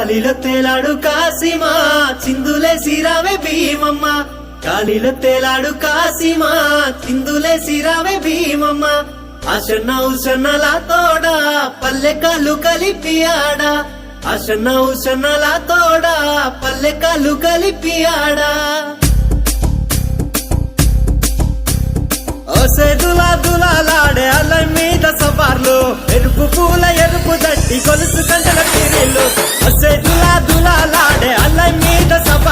గాలిలో తేలాడు కాసిమా చిందులే సిరావే భీమమ్మ గాలిలో తేలాడు కాసిమా చిందులే సిరావే భీమమ్మ అశన్న ఉషన్నల తోడా పల్లె కాళ్ళు కలిపి ఆడా అశన్న ఉషన్నల తోడా పల్లె కాళ్ళు కలిపి ఆడా దులా దులాలాడే అల్ల మీద సవార్లు ఎరుపు పూల ఎరుపు దట్టి గొలుసు కంటల తీరిల్లు దులా దులాలాడే అల్ల మీద సవార్లు